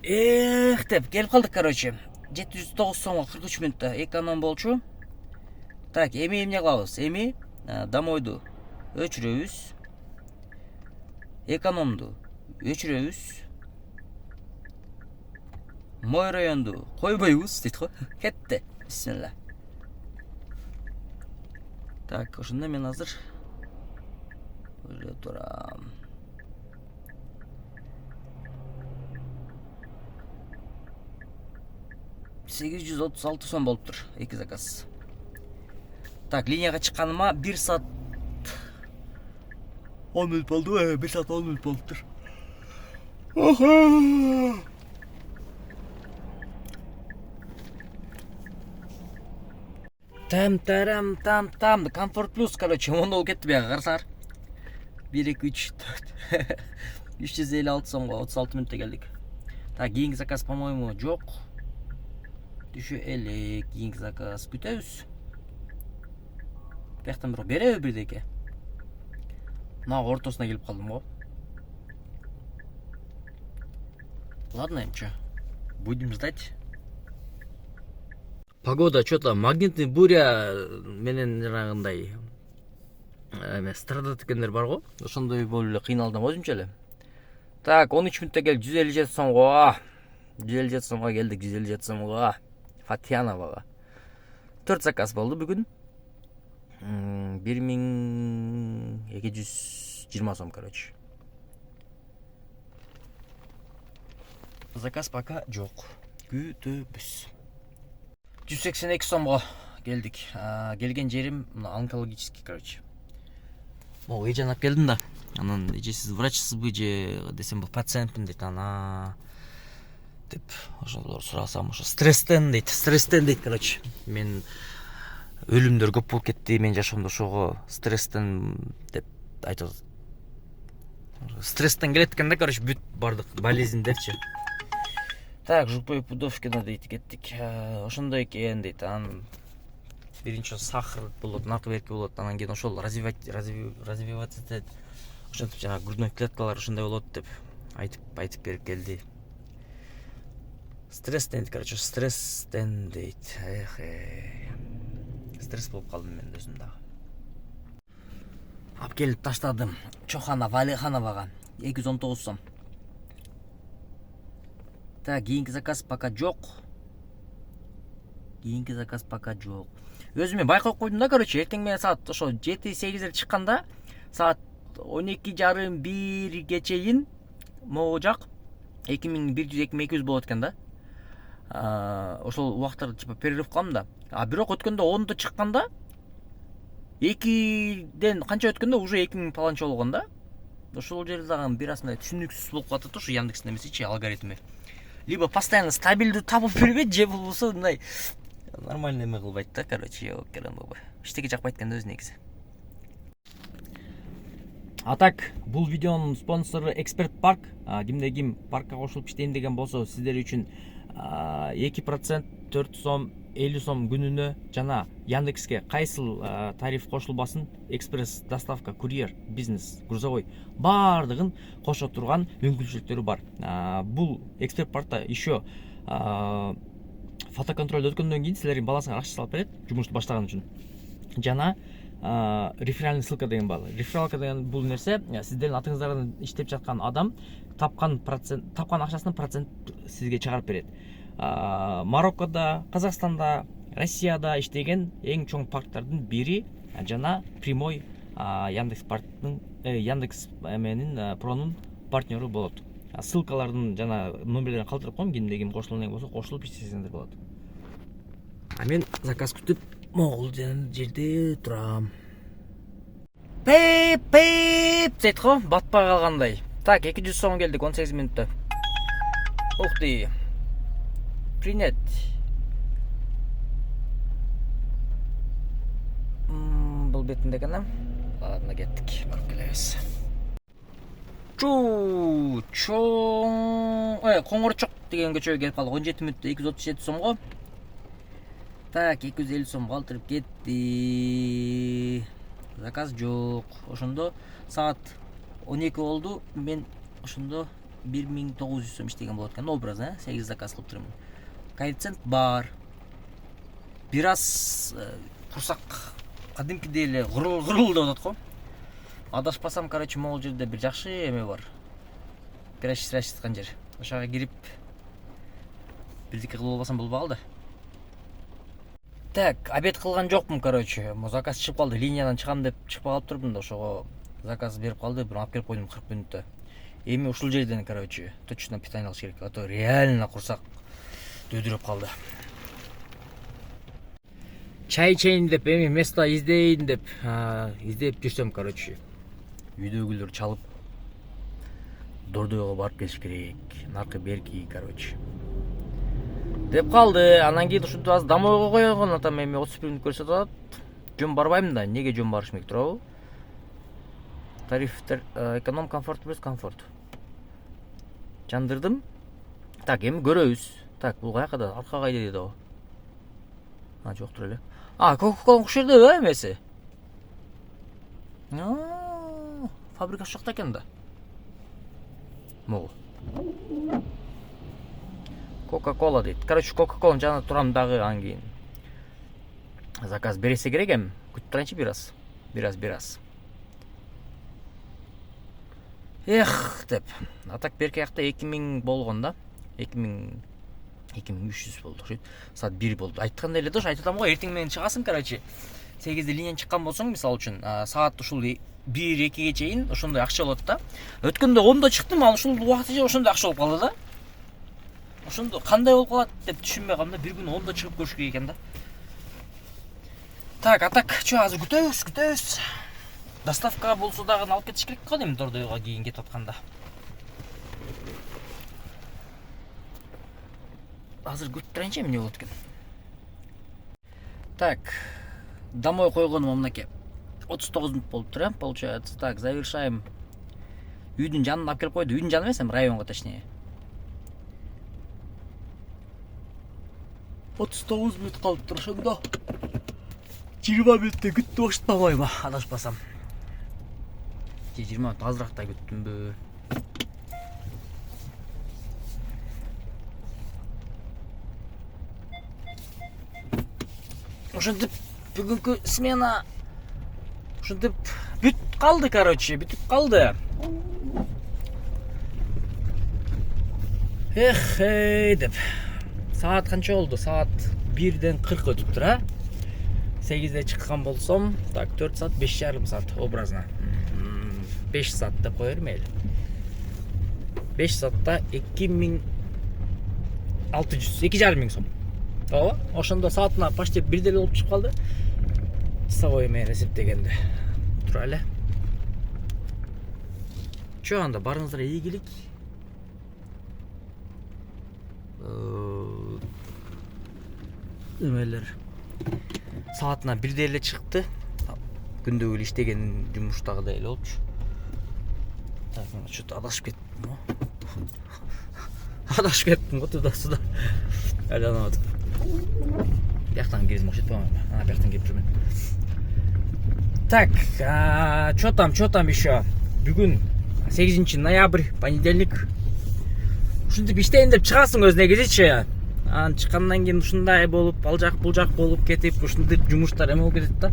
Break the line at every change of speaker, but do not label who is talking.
Деп келип калдык, короче. 709 сомго 43 мүнөттө эконом болчу. Так, эми эмне кылабыз? Эми домойду өчүрөбүз. Экономду өчүрөбүз. Мой районду койбойбуз дейт го. Кетти. Бисмилла. Так, ошондо мен азыр ойлоп турам. $836 сом болуптур эки заказ. Так, линияга чыкканыма 1 саат 10 мүнөт болду. 1 саат 10 мүнөт болуптур. Там. Комфорт плюс, короче, онда ол кетти бияга, карасаңар. 1, 2, 3, 4. 356 сомго 36 мүнөттө келдик. Так, кийинки заказ, по-моему, жок. Түшө элек, кийинки заказ күтөбүз. Бияктан бирок береби бирдеке. Мына ортосуна келип калдым го. Ладно, эмче. Будем ждать. Погода что-то магнитный буря менен жанагындай страдат экендер бар го. Ошондой болуп эле кыйналдым өзүмчө эле. Так, 13 мүнөттө келип 157 сомго. 157 сомго келдик, 157 сомго. Фатьяновага. 4 заказ болду бүгүн. 1220 сом, короче. Заказ пока жок. Күтөбүз. 182 сомго келдик. Келген жерим онкологический, короче. Могу эжанап келдим да. Анан эже сиз врачсызбы же десем бул пациентмин дейт. Ана деп ошолор сурасам, ошо стресстен дейт, короче. Мен өлүмдөр көп болуп кетти мен жашоомдо, ошого стресстен деп айтып. Стресстен келет экен да, короче, бүт бардык болезньдерчи. Так, жупой пудовкина дейт, кеттик. Ошондой экен дейт. Анан биринчи сахар болот, наркы берки болот, анан кийин ошол развиваться ошентип жана грудной клеткалар ошондой болот деп айтып берип келди. Стресстен дейт, короче, стресстен дейт. Стресс болуп калдым мен өзүм дагы. Алып келип таштадым Чохана Валихановага 219 сом. Так, кийинки заказ пока жок. Өзүмө байкап койдум да, короче, эртең менен саат ошо 7-8 чыкканда саат 12:30-1 чейин могу жак 2100-2200 болот экен да. Ошол убактарда типа перерыв кылам да. Бирок өткөндө 10-да чыкканда 2ден канча өткөндө уже 2000 паланча болгон да. Ошол жерде дагы бир асында түшүнүксүз болуп калат ошо Яндекстин эмесичи, алгоритми. Либо постоянно стабилдүү табып бербейт, же болбосо мындай нормально эме кылбайт да, короче, жок керем болбой. Эчтеке жакпайт экен өзү негизи. Так, бул видеонун спонсору Эксперт Парк. Кимде ким паркка кошулуп иштейм деген болсо, сиздер үчүн 2% 4 сом 50 сом күнүнө жана Яндекске кайсыл тариф кошулбасын, экспресс доставка, курьер, бизнес, грузовой бардыгын кошо турган мүмкүнчүлүктөрү бар. Бул Эксперт Паркта еще фотоконтролдо өткөндөн кийин силердин баласыңар акча салып берет, жумушту баштаган үчүн. Жана реферальный ссылка деген бар. Рефералка деген бул нерсе, сиздердин атыңыздардан иштеп жаткан адам тапкан акчасынын процент сизге чыгарып берет. Мароккода, Казакстанда, Россияда иштеген эң чоң парктардын бири жана прямой Яндекс парктын Яндекс эменин пронун партнеру болот. Ссылкалардын жана номерлерин калтырып коем, кимде ким кошулган болсо кошулуп иштесеңдер болот. Мен заказ күтүп могул жерде турам. Пейп дейт го, батпай калгандай. Так, 200 сом келдик 18 мүнөттө. Ух ты. Принять. Бул бетинде экен. Ладно, кеттик. Барып келебиз. Коңорчок деген көчөгө келип калдык. 17 мүнөттө 237 сомго. Так, 250 сом калтырып кетти. Заказ жок. Ошондо саат 12 болду. Мен ошондо 1900 сом иштеген болот экен образ, 8 заказ кылып турмун. Коэффициент бар. Бир аз курсак кадимкидей эле гырыл деп атат го. Адашпасам, короче, могул жерде бир жакшы эме бар. Краш аткан жер. Ошого кирип бирдеке кылып албасам болбой калды. Так, обед кылган жокмун, короче. Заказ чыгып калды. Линиядан чыгам деп чыгып калып турдум да, ошого заказ берип калды. Бир алып келип койдум 40 мүнөттө. Эми ушул жерден, короче, точно питание алыш керек. А то реально курсак дөйдүрөп калды. Чай ичейин деп, эми место издейин деп, издеп жүрсөм, короче, үйдөгүлөр чалып Дордойго барып келиш керек. Наркы берки, короче. Деп калды. Анан кийин ушинтип аз домойго койгон атам эми 31 мүнөт көрсөтүп атат. Жөн барбайм да. Неге жөн барыш керек турабы? Тарифтер эконом, комфорт плюс комфорт. Жандырдым. Так, эми көрөбүз. Так, бул каякада? Арка кайда дейт о? Жоктур эле. Кока-кола ушул жерде эмеси? Фабрика ушул жакта экен да. Могу. Кока-кола дейт. Короче, Кока-коланын жанында турам дагы, анан кийин заказ бересе керек эми. Күтүп турайынчы бир аз. Эх, деп. Атак берки жакта 2000 болгон да. 2300 болду. Саат 1 болду. Айткандай эле дош, айтып атам го, эртең менен чыгасың, короче. 8-де линиядан чыккан болсоң, мисалы үчүн, саат ушул 1-2ге чейин ошондой акча болот да. Өткөндө 10да чыктым, ал ушул убакытта ошондой акча болуп калды да. Ошондо кандай болуп калат деп түшүнбөй калдым да. Бир күн 10да чыгып көрүш керек экен да. Так, чо азыр күтөбүз. Доставка болсо дагы алып кетиш керек го дейм, Дордойго кийин кетип атканда. Азыр күтүп турайынчы, эмне болот экен. Так, домой койгонум мынакей 39 мүнөт болуптур, получается. Так, завершаем. Үйдүн жанына алып келип койду. Үйдүн жаны эмес, районго точнее. 39 мүнөт калыптыр, ошондо 20 мүнөттө күттү баштабайбы, адашпасам. 20 мүнөт азырактай күттүмбү. Ошентип бүгүнкү смена ушинтип бүтүп калды, короче, бүтүп калды. Эх, деп. Саат канча болду? Саат 1ден 40 өтүптүр, 8де чыккан болсом, так, 4 саат, 5,5 саат образна. 5 саат деп коер мейли. 5 саатта 2600, 2,5 сом. Ооба, ошондо саатына почти 1 болуп чыгып калды. Часовой менен эсептегенде. Тура эле. Чо анда барыңыздар, ийгилик. Эмелер саатына 1 эле чыкты. Күндөгү эле иштеген жумуштагыдай эле болчу. Так, что-то адашып кеттим го. Адашып кеттим го, туда-сюда. Айланып атып. Бияктан кирдим, окшотпойм. Бияктан кирип жүрмүн. Так, что там еще? Бүгүн 8 ноябрь, понедельник. Ушинтип иштейин деп чыгасың өз негизичи. Чыккандан кийин ушундай болуп, ал жак бул жак болуп кетип, ушинтип жумуштар эме болуп кетет да.